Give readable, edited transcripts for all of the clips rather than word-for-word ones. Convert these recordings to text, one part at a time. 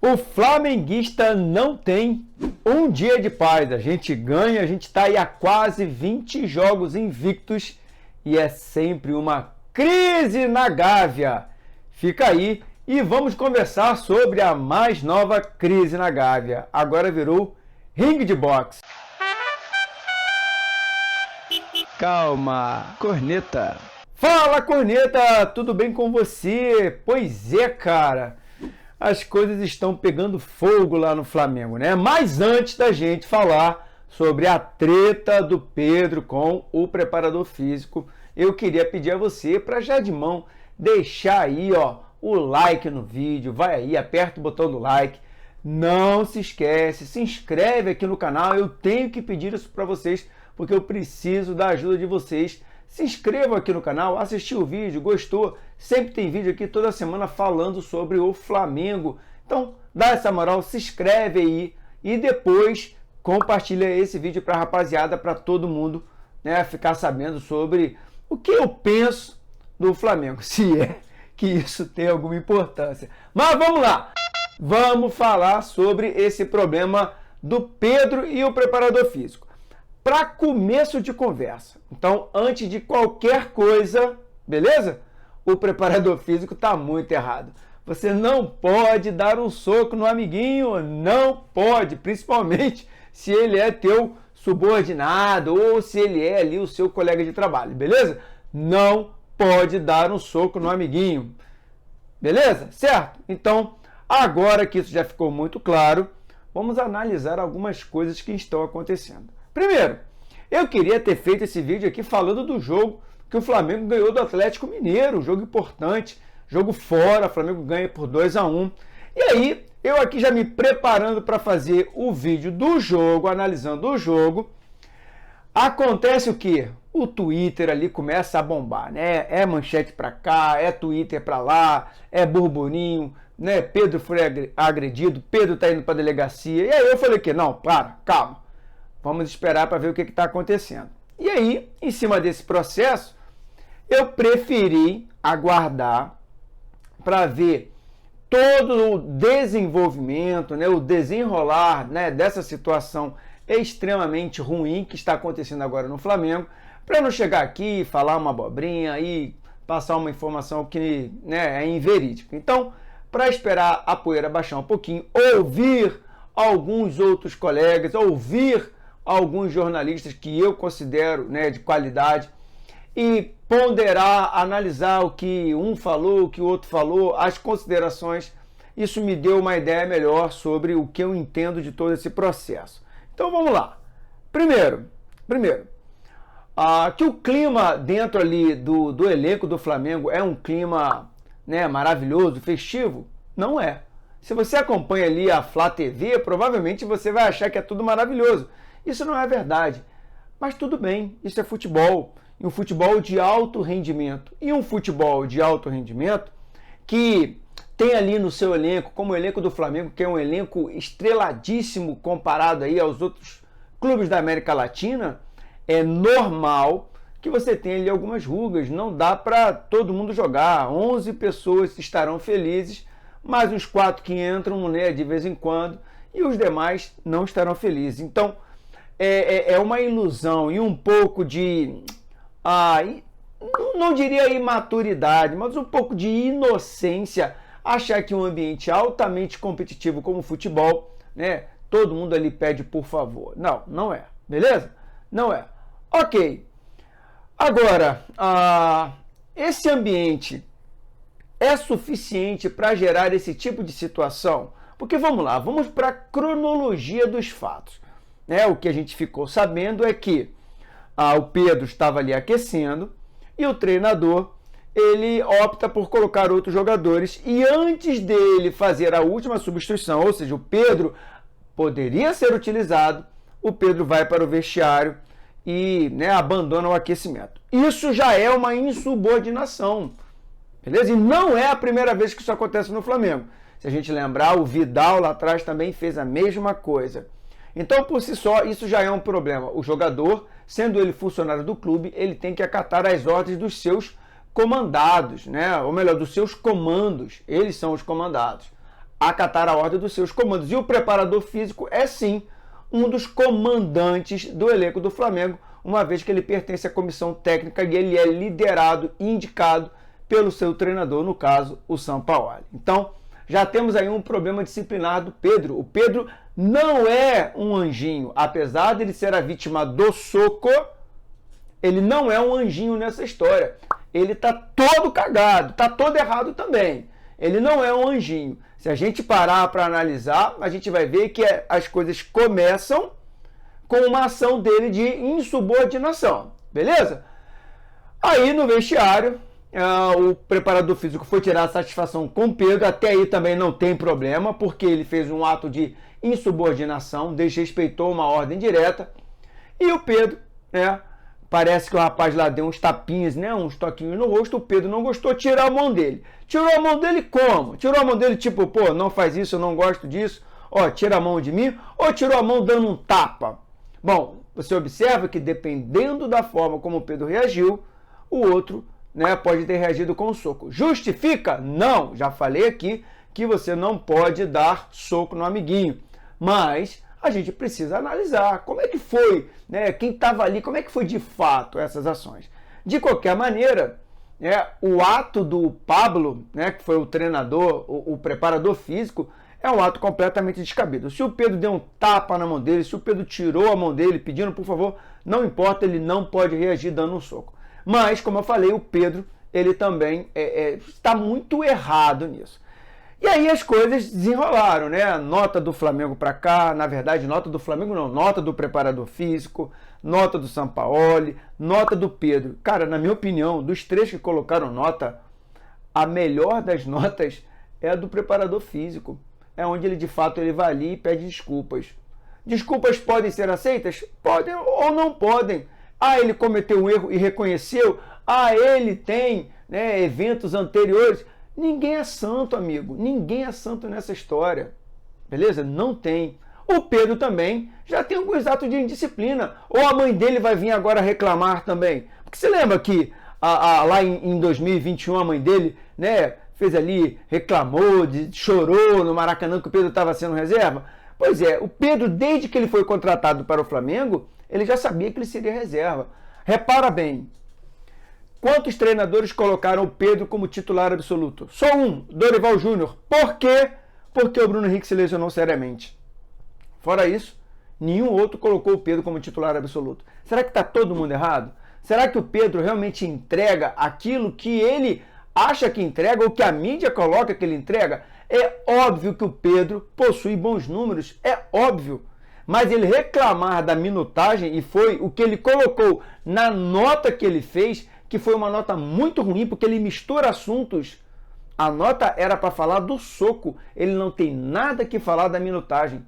O flamenguista não tem um dia de paz. A gente ganha, a gente está aí há quase 20 jogos invictos e é sempre uma crise na Gávea. Fica aí e vamos conversar sobre a mais nova crise na Gávea. Agora virou ringue de boxe. Calma, corneta. Fala, corneta, tudo bem com você? Pois é, cara. As coisas estão pegando fogo lá no Flamengo, né? Mas antes da gente falar sobre a treta do Pedro com o preparador físico, eu queria pedir a você para já de mão deixar aí, ó, o like no vídeo. Vai aí, aperta o botão do like. Não se esquece, se inscreve aqui no canal. Eu tenho que pedir isso para vocês porque eu preciso da ajuda de vocês. Se inscreva aqui no canal, assistiu o vídeo, gostou? Sempre tem vídeo aqui toda semana falando sobre o Flamengo. Então, dá essa moral, se inscreve aí e depois compartilha esse vídeo para a rapaziada, para todo mundo, né, ficar sabendo sobre o que eu penso do Flamengo, se é que isso tem alguma importância. Mas vamos lá, vamos falar sobre esse problema do Pedro e o preparador físico. Para começo de conversa, então, antes de qualquer coisa, beleza? O preparador físico está muito errado. Você não pode dar um soco no amiguinho, não pode, principalmente se ele é teu subordinado ou se ele é ali o seu colega de trabalho, beleza? Não pode dar um soco no amiguinho, beleza? Certo? Então, agora que isso já ficou muito claro, vamos analisar algumas coisas que estão acontecendo. Primeiro, eu queria ter feito esse vídeo aqui falando do jogo que o Flamengo ganhou do Atlético Mineiro, um jogo importante, jogo fora, o Flamengo ganha por 2-1. E aí, eu aqui já me preparando para fazer o vídeo do jogo, analisando o jogo, acontece o quê? O Twitter ali começa a bombar, né? É manchete para cá, é Twitter para lá, é burburinho, né? Pedro foi agredido, Pedro tá indo para delegacia. E aí eu falei que não, calma. Vamos esperar para ver o que está acontecendo. E aí, em cima desse processo, eu preferi aguardar para ver todo o desenvolvimento, né, o desenrolar, né, dessa situação extremamente ruim que está acontecendo agora no Flamengo, para não chegar aqui e falar uma abobrinha e passar uma informação que, né, é inverídica. Então, para esperar a poeira baixar um pouquinho, ouvir alguns outros colegas, ouvir alguns jornalistas que eu considero, né, de qualidade e ponderar, analisar o que um falou, o que o outro falou, as considerações, isso me deu uma ideia melhor sobre o que eu entendo de todo esse processo. Então vamos lá. Primeiro, que o clima dentro ali do elenco do Flamengo é um clima, né, maravilhoso, festivo? Não é. Se você acompanha ali a Flá TV, provavelmente você vai achar que é tudo maravilhoso. Isso não é verdade, mas tudo bem, isso é futebol, e um futebol de alto rendimento. E um futebol de alto rendimento que tem ali no seu elenco, como o elenco do Flamengo, que é um elenco estreladíssimo comparado aí aos outros clubes da América Latina, é normal que você tenha ali algumas rugas, não dá para todo mundo jogar, 11 pessoas estarão felizes, mais uns 4 que entram, né, de vez em quando, e os demais não estarão felizes. Então, é uma ilusão e um pouco de, não diria imaturidade, mas um pouco de inocência, achar que um ambiente altamente competitivo como o futebol, né, todo mundo ali pede por favor. Não, não é, beleza? Não é. Ok. Agora, esse ambiente é suficiente para gerar esse tipo de situação? Porque vamos lá, vamos para a cronologia dos fatos. O que a gente ficou sabendo é que o Pedro estava ali aquecendo e o treinador ele opta por colocar outros jogadores e antes dele fazer a última substituição, ou seja, o Pedro poderia ser utilizado, o Pedro vai para o vestiário e, né, abandona o aquecimento. Isso já é uma insubordinação, beleza? E não é a primeira vez que isso acontece no Flamengo. Se a gente lembrar, o Vidal lá atrás também fez a mesma coisa. Então, por si só, isso já é um problema. O jogador, sendo ele funcionário do clube, ele tem que acatar as ordens dos seus comandados, né? Ou melhor, dos seus comandos. Eles são os comandados. acatar a ordem dos seus comandos. E o preparador físico é sim um dos comandantes do elenco do Flamengo, uma vez que ele pertence à comissão técnica e ele é liderado e indicado pelo seu treinador, no caso, o Sampaoli. Então, já temos aí um problema disciplinar do Pedro. O Pedro não é um anjinho, apesar de ele ser a vítima do soco, ele não é um anjinho nessa história. Ele tá todo cagado, tá todo errado também. Ele não é um anjinho. Se a gente parar para analisar, a gente vai ver que as coisas começam com uma ação dele de insubordinação, beleza? Aí no vestiário, o preparador físico foi tirar a satisfação com o Pedro, até aí também não tem problema, porque ele fez um ato de insubordinação, desrespeitou uma ordem direta, e o Pedro, parece que o rapaz lá deu uns tapinhas, uns toquinhos no rosto, o Pedro não gostou, tirou a mão dele. Tirou a mão dele como? Tirou a mão dele tipo, pô, não faz isso, eu não gosto disso, tira a mão de mim, ou tirou a mão dando um tapa? Bom, você observa que dependendo da forma como o Pedro reagiu, o outro pode ter reagido com um soco. Justifica? Não, já falei aqui que você não pode dar soco no amiguinho, mas a gente precisa analisar como é que foi, quem estava ali, como é que foi de fato essas ações. De qualquer maneira, o ato do Pablo, que foi o treinador, o preparador físico, é um ato completamente descabido. Se o Pedro deu um tapa na mão dele, se o Pedro tirou a mão dele pedindo por favor, não importa, ele não pode reagir dando um soco. Mas, como eu falei, o Pedro, ele também está muito errado nisso. E aí as coisas desenrolaram, Nota do Flamengo para cá, na verdade, nota do Flamengo não, nota do preparador físico, nota do Sampaoli, nota do Pedro. Cara, na minha opinião, dos três que colocaram nota, a melhor das notas é a do preparador físico. É onde ele, de fato, ele vai ali e pede desculpas. Desculpas podem ser aceitas? Podem ou não podem. Ele cometeu um erro e reconheceu. Ele tem eventos anteriores. Ninguém é santo, amigo. Ninguém é santo nessa história. Beleza? Não tem. O Pedro também já tem alguns atos de indisciplina. Ou a mãe dele vai vir agora reclamar também. Porque você lembra que lá em 2021 a mãe dele, fez ali, reclamou, chorou no Maracanã que o Pedro estava sendo reserva? Pois é, o Pedro, desde que ele foi contratado para o Flamengo, ele já sabia que ele seria reserva. Repara bem, quantos treinadores colocaram o Pedro como titular absoluto? Só um, Dorival Júnior. Por quê? Porque o Bruno Henrique se lesionou seriamente. Fora isso, nenhum outro colocou o Pedro como titular absoluto. Será que está todo mundo errado? Será que o Pedro realmente entrega aquilo que ele acha que entrega ou que a mídia coloca que ele entrega? É óbvio que o Pedro possui bons números, é óbvio. Mas ele reclamar da minutagem, e foi o que ele colocou na nota que ele fez, que foi uma nota muito ruim, porque ele mistura assuntos. A nota era para falar do soco, ele não tem nada que falar da minutagem.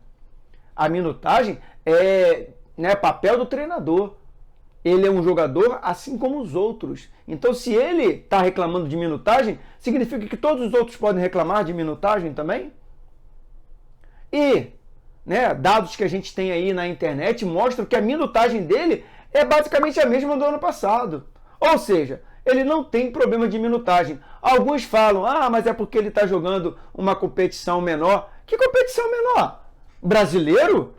A minutagem é papel do treinador. Ele é um jogador assim como os outros. Então, se ele está reclamando de minutagem, significa que todos os outros podem reclamar de minutagem também? E dados que a gente tem aí na internet mostram que a minutagem dele é basicamente a mesma do ano passado. Ou seja, ele não tem problema de minutagem. Alguns falam, mas é porque ele está jogando uma competição menor. Que competição menor? Brasileiro?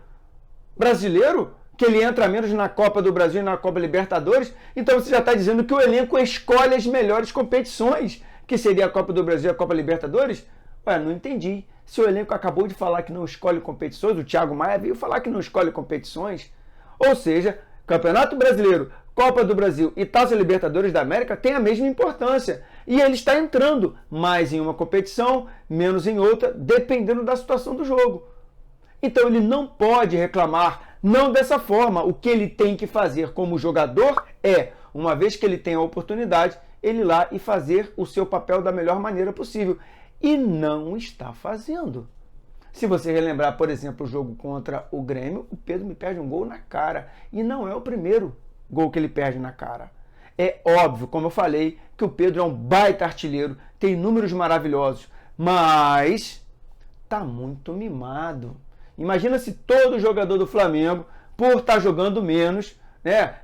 Brasileiro? Que ele entra menos na Copa do Brasil e na Copa Libertadores? Então você já está dizendo que o elenco escolhe as melhores competições, que seria a Copa do Brasil e a Copa Libertadores? Não entendi. Se o elenco acabou de falar que não escolhe competições, o Thiago Maia veio falar que não escolhe competições. Ou seja, Campeonato Brasileiro, Copa do Brasil e Taça Libertadores da América têm a mesma importância. E ele está entrando mais em uma competição, menos em outra, dependendo da situação do jogo. Então ele não pode reclamar, não dessa forma. O que ele tem que fazer como jogador é, uma vez que ele tem a oportunidade, ele ir lá e fazer o seu papel da melhor maneira possível. E não está fazendo. Se você relembrar, por exemplo, o jogo contra o Grêmio, o Pedro me perde um gol na cara. E não é o primeiro gol que ele perde na cara. É óbvio, como eu falei, que o Pedro é um baita artilheiro, tem números maravilhosos, mas tá muito mimado. Imagina se todo jogador do Flamengo, por estar jogando menos,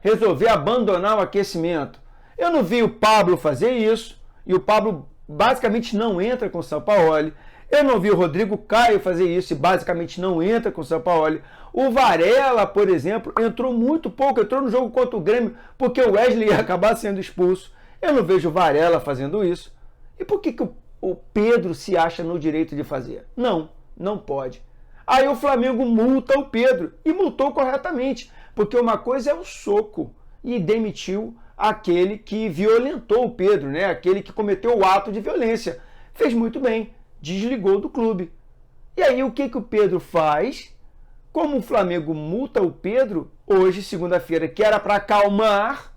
resolver abandonar o aquecimento. Eu não vi o Pablo fazer isso, e o Pablo basicamente não entra com o Sampaoli. Eu não vi o Rodrigo Caio fazer isso e basicamente não entra com o Sampaoli. O Varela, por exemplo, entrou muito pouco, entrou no jogo contra o Grêmio porque o Wesley ia acabar sendo expulso. Eu não vejo o Varela fazendo isso. E por que o Pedro se acha no direito de fazer? Não, não pode. Aí o Flamengo multa o Pedro e multou corretamente, porque uma coisa é o soco e demitiu aquele que violentou o Pedro, né? Aquele que cometeu o ato de violência. Fez muito bem, desligou do clube. E aí o que o Pedro faz? Como o Flamengo multa o Pedro, hoje, segunda-feira, que era para acalmar,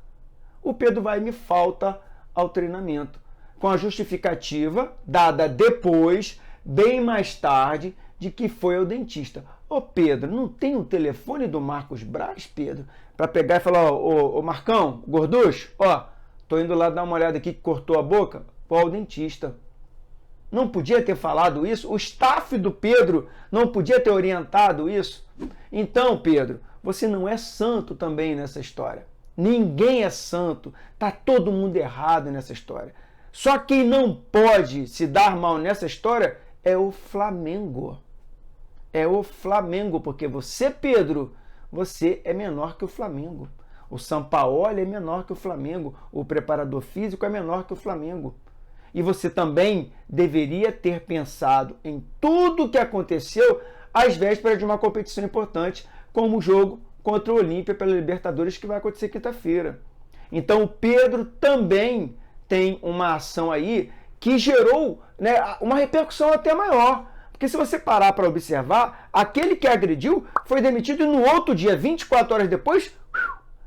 o Pedro vai e me falta ao treinamento, com a justificativa dada depois, bem mais tarde, de que foi ao dentista. Ô Pedro, não tem o telefone do Marcos Braz, Pedro, para pegar e falar, ô Marcão, gorducho, ó, tô indo lá dar uma olhada aqui que cortou a boca, vou ao dentista. Não podia ter falado isso? O staff do Pedro não podia ter orientado isso? Então, Pedro, você não é santo também nessa história. Ninguém é santo. Tá todo mundo errado nessa história. Só quem não pode se dar mal nessa história é o Flamengo. É o Flamengo, porque você, Pedro, você é menor que o Flamengo. O Sampaoli é menor que o Flamengo. O preparador físico é menor que o Flamengo. E você também deveria ter pensado em tudo o que aconteceu às vésperas de uma competição importante, como o jogo contra o Olímpia pela Libertadores, que vai acontecer quinta-feira. Então o Pedro também tem uma ação aí que gerou, né, uma repercussão até maior. Porque se você parar para observar, aquele que agrediu foi demitido e no outro dia, 24 horas depois,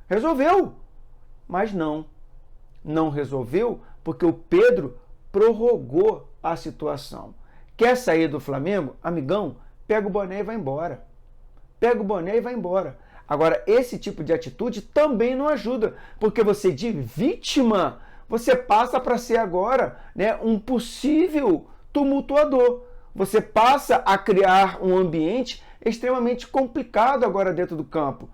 resolveu. Mas não resolveu porque o Pedro prorrogou a situação. Quer sair do Flamengo? Amigão, pega o boné e vai embora. Pega o boné e vai embora. Agora, esse tipo de atitude também não ajuda, porque você de vítima, você passa para ser agora, né, um possível tumultuador. Você passa a criar um ambiente extremamente complicado agora dentro do campo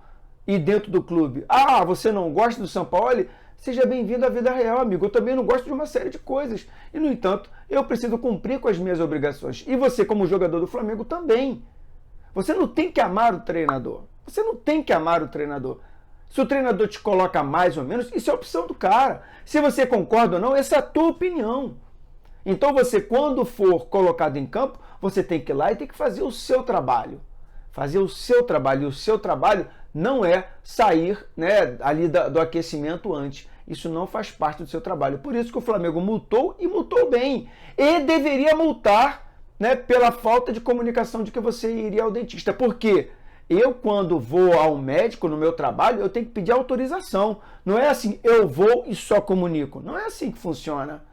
e dentro do clube. Ah, você não gosta do Sampaoli? Seja bem-vindo à vida real, amigo. Eu também não gosto de uma série de coisas. E, no entanto, eu preciso cumprir com as minhas obrigações. E você, como jogador do Flamengo, também. Você não tem que amar o treinador. Você não tem que amar o treinador. Se o treinador te coloca mais ou menos, isso é opção do cara. Se você concorda ou não, essa é a tua opinião. Então você, quando for colocado em campo, você tem que ir lá e tem que fazer o seu trabalho. Fazer o seu trabalho. E o seu trabalho não é sair, né, ali do aquecimento antes. Isso não faz parte do seu trabalho. Por isso que o Flamengo multou e multou bem. E deveria multar, né, pela falta de comunicação de que você iria ao dentista. Por quê? Eu, quando vou ao médico no meu trabalho, eu tenho que pedir autorização. Não é assim, eu vou e só comunico. Não é assim que funciona.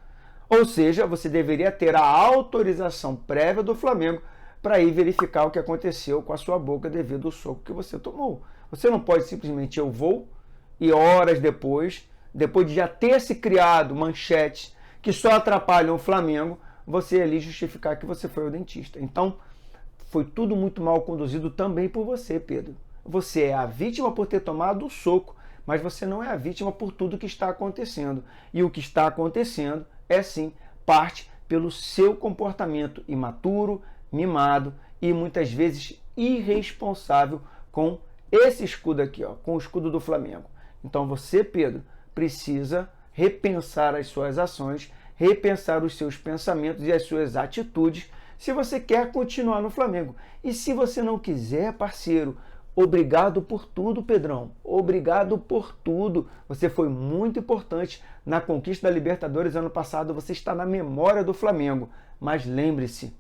Ou seja, você deveria ter a autorização prévia do Flamengo para ir verificar o que aconteceu com a sua boca devido ao soco que você tomou. Você não pode simplesmente eu vou e horas depois de já ter se criado manchetes que só atrapalham o Flamengo, você ali justificar que você foi ao dentista. Então, foi tudo muito mal conduzido também por você, Pedro. Você é a vítima por ter tomado o soco, mas você não é a vítima por tudo que está acontecendo. E o que está acontecendo é sim parte pelo seu comportamento imaturo, mimado e muitas vezes irresponsável com esse escudo aqui, ó, com o escudo do Flamengo. Então você, Pedro, precisa repensar as suas ações, repensar os seus pensamentos e as suas atitudes se você quer continuar no Flamengo. E se você não quiser, parceiro, obrigado por tudo, Pedrão. Obrigado por tudo. Você foi muito importante na conquista da Libertadores ano passado. Você está na memória do Flamengo. Mas lembre-se,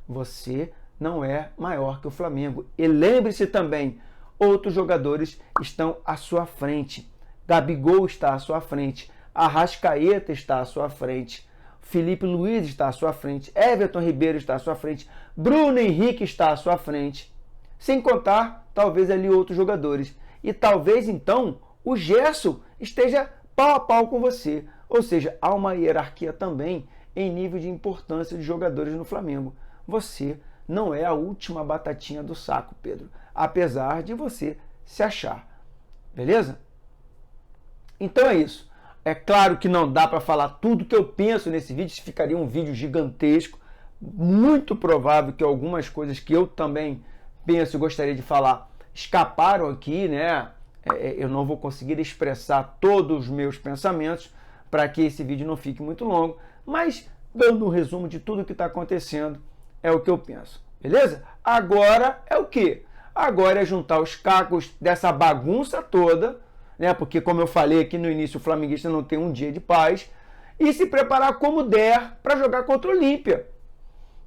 você não é maior que o Flamengo. E lembre-se também, outros jogadores estão à sua frente. Gabigol está à sua frente. Arrascaeta está à sua frente. Felipe Luiz está à sua frente. Everton Ribeiro está à sua frente. Bruno Henrique está à sua frente. Sem contar, talvez ali outros jogadores. E talvez, então, o Gerson esteja pau a pau com você. Ou seja, há uma hierarquia também em nível de importância de jogadores no Flamengo. Você não é a última batatinha do saco, Pedro. Apesar de você se achar. Beleza? Então é isso. É claro que não dá para falar tudo que eu penso nesse vídeo. Ficaria um vídeo gigantesco. muito provável que algumas coisas que eu também penso e gostaria de falar escaparam aqui, né? Eu não vou conseguir expressar todos os meus pensamentos para que esse vídeo não fique muito longo, mas dando um resumo de tudo o que está acontecendo, é o que eu penso, beleza? Agora é o quê? Agora é juntar os cacos dessa bagunça toda, né? Porque, como eu falei aqui no início, o flamenguista não tem um dia de paz, e se preparar como der para jogar contra o Olímpia.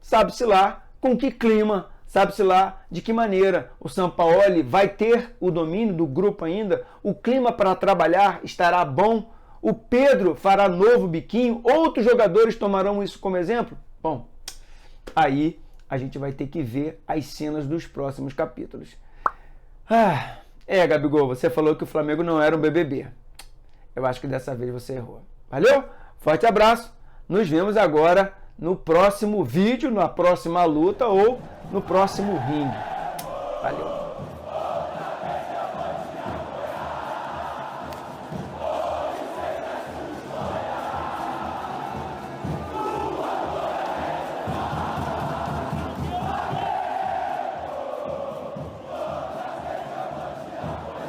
Sabe-se lá com que clima, sabe-se lá de que maneira o Sampaoli vai ter o domínio do grupo ainda, o clima para trabalhar estará bom, o Pedro fará novo biquinho, outros jogadores tomarão isso como exemplo? Bom, aí a gente vai ter que ver as cenas dos próximos capítulos. Gabigol, você falou que o Flamengo não era um BBB. Eu acho que dessa vez você errou. Valeu? Forte abraço. Nos vemos agora no próximo vídeo, na próxima luta ou no próximo ringue. Valeu.